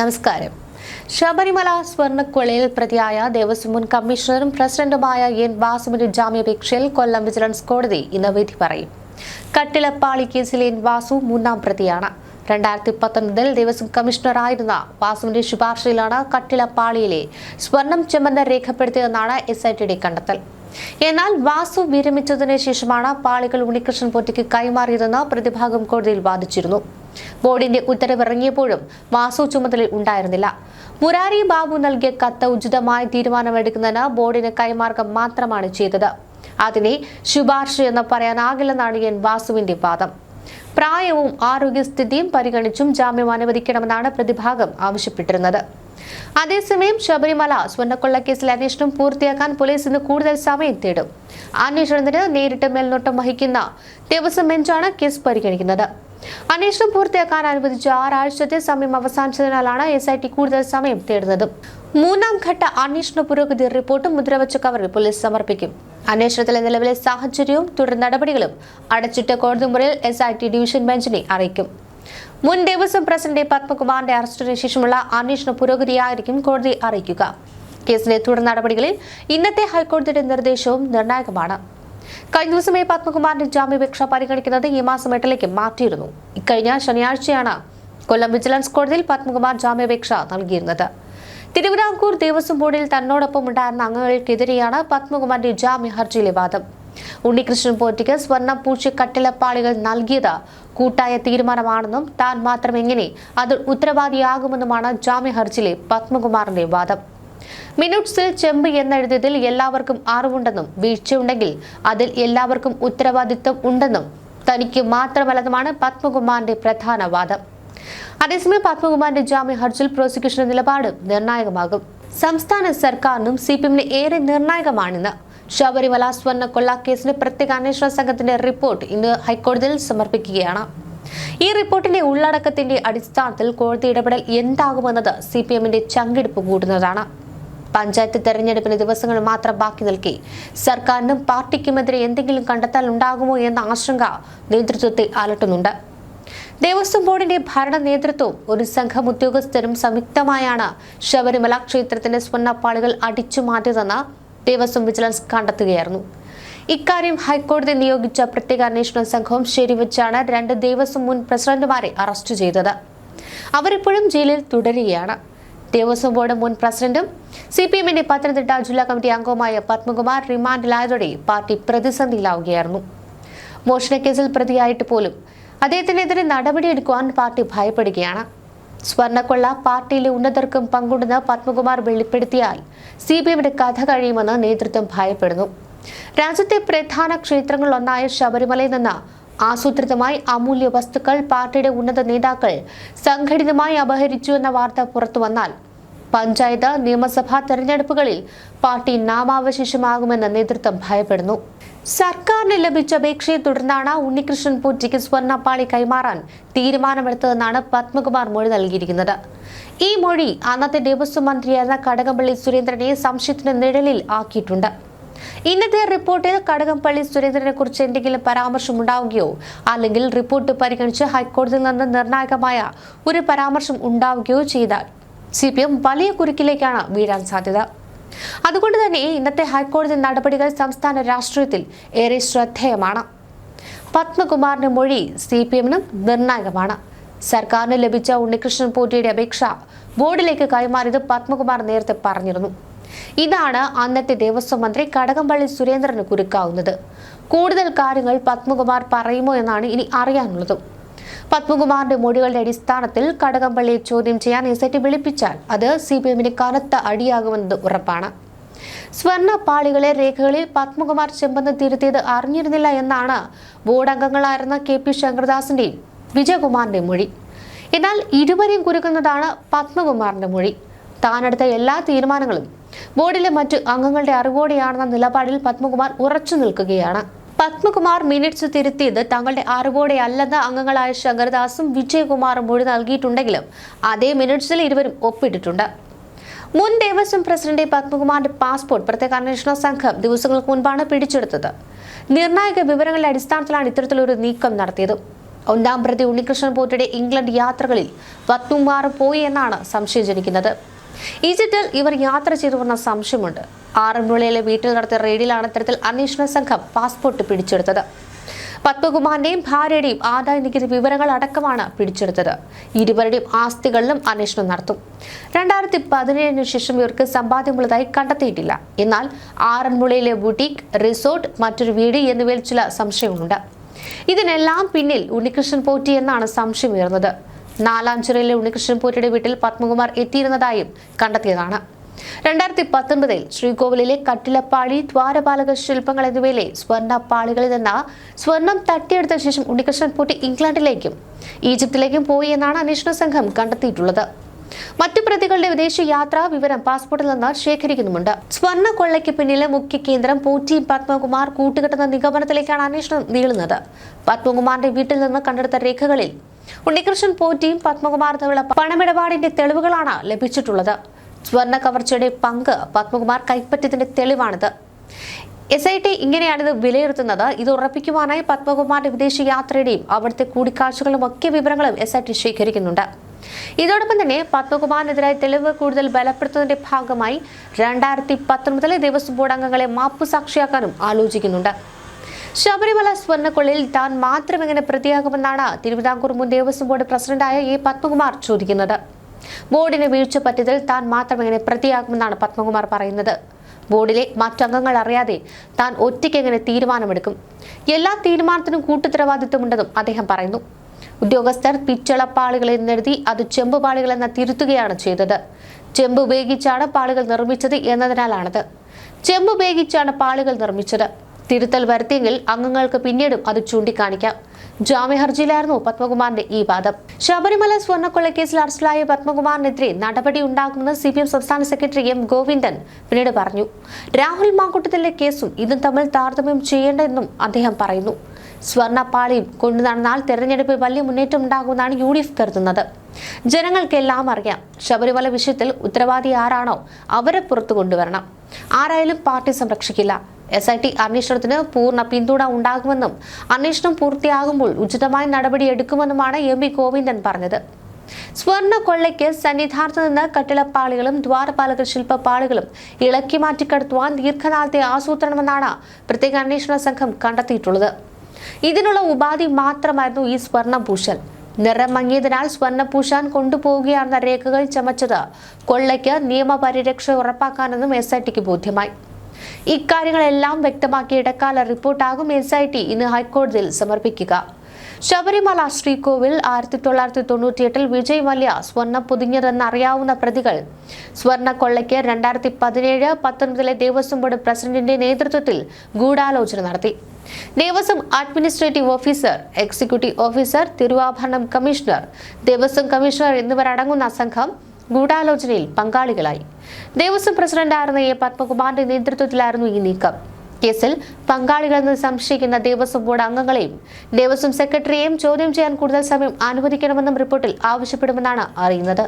നമസ്കാരം. ശബരിമല സ്വർണ്ണക്കൊള്ളയിൽ പ്രതിയായ ദേവസ്വം മുൻ കമ്മീഷണറും പ്രസിഡന്റുമായ എൻ വാസുവിന്റെ ജാമ്യാപേക്ഷയിൽ കൊല്ലം വിജിലൻസ് കോടതി ഇന്ന് വിധി പറയും. കട്ടിളപ്പാളി കേസിലെ എൻ വാസു മൂന്നാം പ്രതിയാണ്. 2019 ദേവസ്വം കമ്മീഷണറായിരുന്ന വാസുവിന്റെ ശുപാർശയിലാണ് കട്ടിളപ്പാളിയിലെ സ്വർണം ചുമന്ന് രേഖപ്പെടുത്തിയതെന്നാണ് SITയുടെ കണ്ടെത്തൽ. എന്നാൽ വാസു വിരമിച്ചതിന് ശേഷമാണ് പാളികൾ ഉണ്ണികൃഷ്ണൻ പോറ്റിക്ക് കൈമാറിയതെന്ന് പ്രതിഭാഗം കോടതിയിൽ വാദിച്ചിരുന്നു. ബോർഡിന്റെ ഉത്തരവിറങ്ങിയപ്പോഴും വാസു ചുമതലയിൽ ഉണ്ടായിരുന്നില്ല. മുരാരി ബാബു നൽകിയ കത്ത് ഉചിതമായ തീരുമാനമെടുക്കുന്നതിന് ബോർഡിന് കൈമാറുക മാത്രമാണ് ചെയ്തത്. അതിനെ ശുപാർശയെന്ന് പറയാനാകില്ലെന്നാണ് എൻ വാസുവിന്റെ വാദം. പ്രായവും ആരോഗ്യസ്ഥിതിയും പരിഗണിച്ചും ജാമ്യം അനുവദിക്കണമെന്നാണ് പ്രതിഭാഗം ആവശ്യപ്പെട്ടിരുന്നത്. അതേസമയം ശബരിമല സ്വർണ്ണക്കൊള്ളക്കേസിലെ അന്വേഷണം പൂർത്തിയാക്കാൻ പോലീസ് ഇന്ന് കൂടുതൽ സമയം തേടും. അന്വേഷണത്തിന് നേരിട്ട് മേൽനോട്ടം വഹിക്കുന്ന ദേവസ്വം ബെഞ്ചാണ് കേസ് പരിഗണിക്കുന്നത്. അന്വേഷണം പൂർത്തിയാക്കാൻ അനുവദിച്ച 6 ആഴ്ചത്തെ സമയം അവസാനിച്ചതിനാലാണ് SIT കൂടുതൽ സമയം തേടുന്നത്. മൂന്നാം ഘട്ട അന്വേഷണ പുരോഗതി റിപ്പോർട്ട് മുദ്രവച്ച കവറിൽ പോലീസ് സമർപ്പിക്കും. അന്വേഷണത്തിലെ നിലവിലെ സാഹചര്യവും തുടർ നടപടികളും അടച്ചിട്ട കോടതി മുറിയിൽ SIT ഡിവിഷൻ ബെഞ്ചിനെ അറിയിക്കും. മുൻ ദേവസ്വം പ്രസിഡന്റ് പത്മകുമാറിന്റെ അറസ്റ്റിന് ശേഷമുള്ള അന്വേഷണ പുരോഗതിയായിരിക്കും കോടതി അറിയിക്കുക. കേസിലെ തുടർ നടപടികളിൽ ഇന്നത്തെ ഹൈക്കോടതിയുടെ നിർദ്ദേശവും നിർണായകമാണ്. കഴിഞ്ഞ ദിവസമേ പത്മകുമാറിന്റെ ജാമ്യാപേക്ഷ പരിഗണിക്കുന്നത് ഈ മാസം 8ലേക്ക് മാറ്റിയിരുന്നു. ഇക്കഴിഞ്ഞ ശനിയാഴ്ചയാണ് കൊല്ലം വിജിലൻസ് കോടതിയിൽ പത്മകുമാർ ജാമ്യാപേക്ഷ നൽകിയിരുന്നത്. തിരുവിതാംകൂർ ദേവസ്വം ബോർഡിൽ തന്നോടൊപ്പം ഉണ്ടായിരുന്ന അംഗങ്ങൾക്കെതിരെയാണ് പത്മകുമാറിന്റെ ജാമ്യ ഹർജിയിലെ വാദം. ഉണ്ണികൃഷ്ണൻ പോറ്റിക്ക് സ്വർണം പൂശി കട്ടിളപ്പാളികൾ നൽകിയത് കൂട്ടായ തീരുമാനമാണെന്നും താൻ മാത്രം എങ്ങനെ അതിൽ ഉത്തരവാദിയാകുമെന്നുമാണ് ജാമ്യ ഹർജിയിലെ പത്മകുമാറിന്റെ വാദം. മിനുട്സിൽ ചെമ്പ് എന്നെഴുതിയതിൽ എല്ലാവർക്കും അറിവുണ്ടെന്നും വീഴ്ചയുണ്ടെങ്കിൽ അതിൽ എല്ലാവർക്കും ഉത്തരവാദിത്വം ഉണ്ടെന്നും തനിക്ക് മാത്രമല്ലെന്നുമാണ് പത്മകുമാറിന്റെ പ്രധാന വാദം. അതേസമയം പത്മകുമാറിന്റെ ജാമ്യ ഹർജിയിൽ പ്രോസിക്യൂഷന്റെ നിലപാട് നിർണായകമാകും. സംസ്ഥാന സർക്കാരിനും CPM ഏറെ നിർണായകമാണെന്ന് ശബരിമല സ്വർണ്ണക്കൊള്ള കേസിന്റെ പ്രത്യേക അന്വേഷണ സംഘത്തിന്റെ റിപ്പോർട്ട് ഇന്ന് ഹൈക്കോടതിയിൽ സമർപ്പിക്കുകയാണ്. ഈ റിപ്പോർട്ടിന്റെ ഉള്ളടക്കത്തിന്റെ അടിസ്ഥാനത്തിൽ കോടതി ഇടപെടൽ എന്താകുമെന്നത് CPMന്റെ ചങ്കിടിപ്പ് കൂട്ടുന്നതാണ്. പഞ്ചായത്ത് തെരഞ്ഞെടുപ്പിന് ദിവസങ്ങൾ മാത്രം ബാക്കി നിൽക്കെ സർക്കാരിനും പാർട്ടിക്കുമെതിരെ എന്തെങ്കിലും കണ്ടെത്താൻ ഉണ്ടാകുമോ എന്ന ആശങ്ക നേതൃത്വത്തെ അലട്ടുന്നുണ്ട്. ദേവസ്വം ബോർഡിന്റെ ഭരണ നേതൃത്വവും ഒരു സംഘം ഉദ്യോഗസ്ഥരും സംയുക്തമായാണ് ശബരിമല ക്ഷേത്രത്തിന്റെ സ്വർണ്ണപ്പാളികൾ അടിച്ചു മാറ്റിയതെന്ന് ദേവസ്വം വിജിലൻസ് കണ്ടെത്തുകയായിരുന്നു. ഇക്കാര്യം ഹൈക്കോടതി നിയോഗിച്ച പ്രത്യേക അന്വേഷണ സംഘവും ശരിവെച്ചാണ് 2 ദേവസ്വം മുൻ പ്രസിഡന്റുമാരെ അറസ്റ്റ് ചെയ്തത്. അവരിപ്പോഴും ജയിലിൽ തുടരുകയാണ്. ദേവസ്വം ബോർഡ് മുൻ പ്രസിഡന്റും CPMന്റെ പത്തനംതിട്ട ജില്ലാ കമ്മിറ്റി അംഗവുമായ പത്മകുമാർ റിമാൻഡിലായതോടെ പാർട്ടി പ്രതിസന്ധിയിലാവുകയായിരുന്നു. മോഷണക്കേസിൽ പ്രതിയായിട്ട് പോലും അദ്ദേഹത്തിനെതിരെ നടപടിയെടുക്കുവാൻ പാർട്ടി ഭയപ്പെടുകയാണ്. സ്വർണ്ണക്കൊള്ള പാർട്ടിയിലെ ഉന്നതർക്കും പങ്കുണ്ടെന്ന് പത്മകുമാർ വെളിപ്പെടുത്തിയാൽ CPMന്റെ കഥ കഴിയുമെന്ന് നേതൃത്വം ഭയപ്പെടുന്നു. രാജ്യത്തെ പ്രധാന ക്ഷേത്രങ്ങളിലൊന്നായ ശബരിമലയിൽ നിന്ന് ആസൂത്രിതമായി അമൂല്യ വസ്തുക്കൾ പാർട്ടിയുടെ ഉന്നത നേതാക്കൾ സംഘടിതമായി അപഹരിച്ചു എന്ന വാർത്ത പുറത്തു വന്നാൽ പഞ്ചായത്ത് നിയമസഭാ തെരഞ്ഞെടുപ്പുകളിൽ പാർട്ടി നാമാവശേഷമാകുമെന്ന് നേതൃത്വം ഭയപ്പെടുന്നു. സർക്കാരിന് ലഭിച്ച അപേക്ഷയെ തുടർന്നാണ് ഉണ്ണികൃഷ്ണൻ പോറ്റിക്ക് സ്വർണ്ണപ്പാളി കൈമാറാൻ തീരുമാനമെടുത്തതെന്നാണ് പത്മകുമാർ മൊഴി നൽകിയിരിക്കുന്നത്. ഈ മൊഴി അന്നത്തെ ദേവസ്വം മന്ത്രിയായിരുന്ന കടകംപള്ളി സുരേന്ദ്രനെ സംശയത്തിന് നിഴലിൽ ആക്കിയിട്ടുണ്ട്. ഇന്നത്തെ റിപ്പോർട്ടിൽ കടകംപള്ളി സുരേന്ദ്രനെ കുറിച്ച് എന്തെങ്കിലും പരാമർശം ഉണ്ടാവുകയോ അല്ലെങ്കിൽ റിപ്പോർട്ട് പരിഗണിച്ച് ഹൈക്കോടതിയിൽ നിന്ന് നിർണായകമായ ഒരു പരാമർശം ഉണ്ടാവുകയോ ചെയ്താൽ CPM വലിയ കുരുക്കിലേക്കാണ് വീഴാൻ സാധ്യത. അതുകൊണ്ട് തന്നെ ഇന്നത്തെ ഹൈക്കോടതി നടപടികൾ സംസ്ഥാന രാഷ്ട്രീയത്തിൽ ഏറെ ശ്രദ്ധേയമാണ്. പത്മകുമാറിന്റെ മൊഴി CPMനും നിർണായകമാണ്. സർക്കാരിന് ലഭിച്ച ഉണ്ണികൃഷ്ണൻ പോറ്റിയുടെ അപേക്ഷ ബോർഡിലേക്ക് കൈമാറിയത് പത്മകുമാർ നേരത്തെ പറഞ്ഞിരുന്നു. ഇതാണ് അന്നത്തെ ദേവസ്വം മന്ത്രി കടകംപള്ളി സുരേന്ദ്രന് കുരുക്കാവുന്നത്. കൂടുതൽ കാര്യങ്ങൾ പത്മകുമാർ പറയുമോ എന്നാണ് ഇനി അറിയാനുള്ളതും. പത്മകുമാറിന്റെ മൊഴികളുടെ അടിസ്ഥാനത്തിൽ കടകംപള്ളിയെ ചോദ്യം ചെയ്യാൻ SIT വിളിപ്പിച്ചാൽ അത് CPMന് കനത്ത അടിയാകുമെന്നത് ഉറപ്പാണ്. സ്വർണ്ണപ്പാളികളെ രേഖകളിൽ പത്മകുമാർ ചെമ്പെന്ന് തിരുത്തിയത് അറിഞ്ഞിരുന്നില്ല എന്നാണ് ബോർഡ് അംഗങ്ങളായിരുന്ന KP ശങ്കർദാസിന്റെയും വിജയകുമാറിന്റെ മൊഴി. എന്നാൽ ഇരുവരെയും കുരുക്കുന്നതാണ് പത്മകുമാറിന്റെ മൊഴി. താനെടുത്ത എല്ലാ തീരുമാനങ്ങളും ബോർഡിലെ മറ്റു അംഗങ്ങളുടെ അറിവോടെയാണെന്ന നിലപാടിൽ പത്മകുമാർ ഉറച്ചു നിൽക്കുകയാണ്. പത്മകുമാർ മിനിറ്റ്സ് തിരുത്തിയത് തങ്ങളുടെ അറിവോടെ അല്ലെന്ന് അംഗങ്ങളായ ശങ്കർദാസും വിജയകുമാറും മൊഴി നൽകിയിട്ടുണ്ടെങ്കിലും അതേ മിനിറ്റ്സിൽ ഇരുവരും ഒപ്പിട്ടിട്ടുണ്ട്. മുൻ ദേവസ്വം പ്രസിഡന്റ് പത്മകുമാറിന്റെ പാസ്പോർട്ട് പ്രത്യേക അന്വേഷണ സംഘം ദിവസങ്ങൾക്ക് മുൻപാണ് പിടിച്ചെടുത്തത്. നിർണായക വിവരങ്ങളുടെ അടിസ്ഥാനത്തിലാണ് ഇത്തരത്തിലൊരു നീക്കം നടത്തിയത്. ഒന്നാം പ്രതി ഉണ്ണികൃഷ്ണൻ പോറ്റിയുടെ ഇംഗ്ലണ്ട് യാത്രകളിൽ പത്മകുമാർ പോയി എന്നാണ് സംശയം ജനിക്കുന്നത്. ഈജിപ്തിൽ ഇവർ യാത്ര ചെയ്തുവെന്ന സംശയമുണ്ട്. ആറന്മുളയിലെ വീട്ടിൽ നടത്തിയ റെയ്ഡിലാണ് ഇത്തരത്തിൽ അന്വേഷണ സംഘം പാസ്പോർട്ട് പിടിച്ചെടുത്തത്. പത്മകുമാറിന്റെയും ഭാര്യയുടെയും ആദായ നികുതി വിവരങ്ങൾ അടക്കമാണ് പിടിച്ചെടുത്തത്. ഇരുവരുടെയും ആസ്തികളിലും അന്വേഷണം നടത്തും. 2017 ശേഷം ഇവർക്ക് സമ്പാദ്യമുള്ളതായി കണ്ടെത്തിയിട്ടില്ല. എന്നാൽ ആറന്മുളയിലെ ബുട്ടീക്ക്, റിസോർട്ട്, മറ്റൊരു വീട് എന്നിവയിൽ ചില സംശയങ്ങളുണ്ട്. ഇതിനെല്ലാം പിന്നിൽ ഉണ്ണികൃഷ്ണൻ പോറ്റി എന്നാണ് സംശയമുയർന്നത്. നാലാഞ്ചിറയിലെ ഉണ്ണികൃഷ്ണൻ പോറ്റിയുടെ വീട്ടിൽ പത്മകുമാർ എത്തിയിരുന്നതായും കണ്ടെത്തിയതാണ്. 2019 ശ്രീകോവിലിലെ കട്ടിലപ്പാളി, ദ്വാരപാലക ശില്പങ്ങൾ എന്നിവയിലെ സ്വർണ്ണപ്പാളികളിൽ നിന്ന് സ്വർണം തട്ടിയെടുത്ത ശേഷം ഉണ്ണികൃഷ്ണൻ പോറ്റി ഇംഗ്ലണ്ടിലേക്കും ഈജിപ്തിലേക്കും പോയി എന്നാണ് അന്വേഷണ സംഘം കണ്ടെത്തിയിട്ടുള്ളത്. മറ്റു പ്രതികളുടെ വിദേശ യാത്രാ വിവരം പാസ്പോർട്ടിൽ നിന്ന് ശേഖരിക്കുന്നുമുണ്ട്. സ്വർണ്ണ കൊള്ളയ്ക്ക് പിന്നിലെ മുഖ്യ കേന്ദ്രം പോറ്റിയും പത്മകുമാർ കൂട്ടുകെട്ടുന്ന നിഗമനത്തിലേക്കാണ് അന്വേഷണം നീളുന്നത്. പത്മകുമാറിന്റെ വീട്ടിൽ നിന്ന് കണ്ടെടുത്ത രേഖകളിൽ ഉണ്ണികൃഷ്ണൻ പോറ്റിയും പത്മകുമാർ തമ്മിലുള്ള പണമിടപാടിന്റെ തെളിവുകളാണ് ലഭിച്ചിട്ടുള്ളത്. സ്വർണ്ണ കവർച്ചയുടെ പങ്ക് പത്മകുമാർ കൈപ്പറ്റിയതിന്റെ തെളിവാണിത്. SIT ഇങ്ങനെയാണിത് വിലയിരുത്തുന്നത്. ഇത് ഉറപ്പിക്കുവാനായി പത്മകുമാറിന്റെ വിദേശ യാത്രയുടെയും അവിടുത്തെ കൂടിക്കാഴ്ചകളും ഒക്കെ വിവരങ്ങളും SIT ശേഖരിക്കുന്നുണ്ട്. ഇതോടൊപ്പം തന്നെ പത്മകുമാറിനെതിരായ തെളിവ് കൂടുതൽ ബലപ്പെടുത്തുന്നതിന്റെ ഭാഗമായി 2019 ദേവസ്വം ബോർഡ് അംഗങ്ങളെ മാപ്പുസാക്ഷിയാക്കാനും ആലോചിക്കുന്നുണ്ട്. ശബരിമല സ്വർണ്ണക്കൊള്ളയിൽ താൻ മാത്രം എങ്ങനെ പ്രതിയാകുമെന്നാണ് തിരുവിതാംകൂർ മുൻ ദേവസ്വം ബോർഡ് പ്രസിഡന്റായ A. പത്മകുമാർ ചോദിക്കുന്നത്. ബോർഡിന് വീഴ്ച പറ്റിയതിൽ താൻ മാത്രം എങ്ങനെ പ്രതിയാകുമെന്നാണ് പത്മകുമാർ പറയുന്നത്. ബോർഡിലെ മറ്റംഗങ്ങൾ അറിയാതെ താൻ ഒറ്റയ്ക്ക് എങ്ങനെ തീരുമാനമെടുക്കും? എല്ലാ തീരുമാനത്തിനും കൂട്ടുത്തരവാദിത്വമുണ്ടെന്നും അദ്ദേഹം പറയുന്നു. ഉദ്യോഗസ്ഥർ പിച്ചളപ്പാളികൾ എന്നെഴുതി അത് ചെമ്പുപാളികളെന്ന് തിരുത്തുകയാണ് ചെയ്തത്. ചെമ്പ് ഉപയോഗിച്ചാണ് പാളികൾ നിർമ്മിച്ചത് എന്നതിനാലാണത്. ചെമ്പ് ഉപയോഗിച്ചാണ് പാളികൾ നിർമ്മിച്ചത്. തിരുത്തൽ വരുത്തിയെങ്കിൽ അംഗങ്ങൾക്ക് പിന്നീടും അത് ചൂണ്ടിക്കാണിക്കാം. ജാമ്യ ഹർജിയിലായിരുന്നു പത്മകുമാറിന്റെ ഈ വാദം. ശബരിമല സ്വർണ്ണക്കൊള്ളക്കേസിൽ അറസ്റ്റിലായ പത്മകുമാറിനെതിരെ നടപടി ഉണ്ടാകുമെന്ന് CPM സംസ്ഥാന സെക്രട്ടറി M. ഗോവിന്ദൻ പിന്നീട് പറഞ്ഞു. രാഹുൽ മാങ്കൂട്ടത്തിലെ കേസും ഇതും തമ്മിൽ താരതമ്യം ചെയ്യേണ്ടെന്നും അദ്ദേഹം പറയുന്നു. സ്വർണ്ണപ്പാളിയും കൊണ്ടു നടന്നാൽ തെരഞ്ഞെടുപ്പിൽ വലിയ മുന്നേറ്റം ഉണ്ടാകുമെന്നാണ് UDF കരുതുന്നത്. ജനങ്ങൾക്കെല്ലാം അറിയാം, ശബരിമല വിഷയത്തിൽ ഉത്തരവാദി ആരാണോ അവരെ പുറത്തു കൊണ്ടുവരണം. ആരായാലും പാർട്ടി സംരക്ഷിക്കില്ല. SIT അന്വേഷണത്തിന് പൂർണ്ണ പിന്തുണ ഉണ്ടാകുമെന്നും അന്വേഷണം പൂർത്തിയാകുമ്പോൾ ഉചിതമായ നടപടിയെടുക്കുമെന്നുമാണ് M. ഗോവിന്ദൻ പറഞ്ഞത്. സ്വർണ്ണ കൊള്ളയ്ക്ക് സന്നിധാനത്ത് നിന്ന് കട്ടിളപ്പാളികളും ദ്വാരപാലക ശില്പപ്പാളികളും ഇളക്കി മാറ്റിക്കടത്തുവാൻ ദീർഘനാളത്തെ ആസൂത്രണമെന്നാണ് പ്രത്യേക അന്വേഷണ സംഘം കണ്ടെത്തിയിട്ടുള്ളത്. ഇതിനുള്ള ഉപാധി മാത്രമായിരുന്നു ഈ സ്വർണം പൂശൽ. നിറം മങ്ങിയതിനാൽ സ്വർണം പൂശാൻ കൊണ്ടുപോവുകയാണെന്ന രേഖകൾ ചമച്ചത് കൊള്ളയ്ക്ക് നിയമപരിരക്ഷ ഉറപ്പാക്കാനെന്നും SITക്ക് ബോധ്യമായി. ഇക്കാര്യങ്ങളെല്ലാം വ്യക്തമാക്കിയ ഇടക്കാല റിപ്പോർട്ടാകും SIT ഇന്ന് ഹൈക്കോടതിയിൽ സമർപ്പിക്കുക. ശബരിമല ശ്രീകോവിൽ 1998 വിജയ് മല്യ സ്വർണം പൊതിഞ്ഞതെന്നറിയാവുന്ന പ്രതികൾ സ്വർണ്ണ കൊള്ളയ്ക്ക് 2017-19 ദേവസ്വം ബോർഡ് പ്രസിഡന്റിന്റെ നേതൃത്വത്തിൽ ഗൂഢാലോചന നടത്തി. Devaswom administrative officer, executive officer, Thiruvabharanam commissioner, Devaswom commissioner എന്നിവരടങ്ങുന്ന സംഘം ഗൂഢാലോചനയിൽ പങ്കാളികളായി. ദേവസ്വം പ്രസിഡന്റായിരുന്ന A. പത്മകുമാറിന്റെ നേതൃത്വത്തിലായിരുന്നു ഈ നീക്കം. കേസിൽ പങ്കാളികളെന്ന് സംശയിക്കുന്ന ദേവസ്വം ബോർഡ് അംഗങ്ങളെയും ദേവസ്വം സെക്രട്ടറിയെയും ചോദ്യം ചെയ്യാൻ കൂടുതൽ സമയം അനുവദിക്കണമെന്നും റിപ്പോർട്ടിൽ ആവശ്യപ്പെടുമെന്നാണ് അറിയുന്നത്.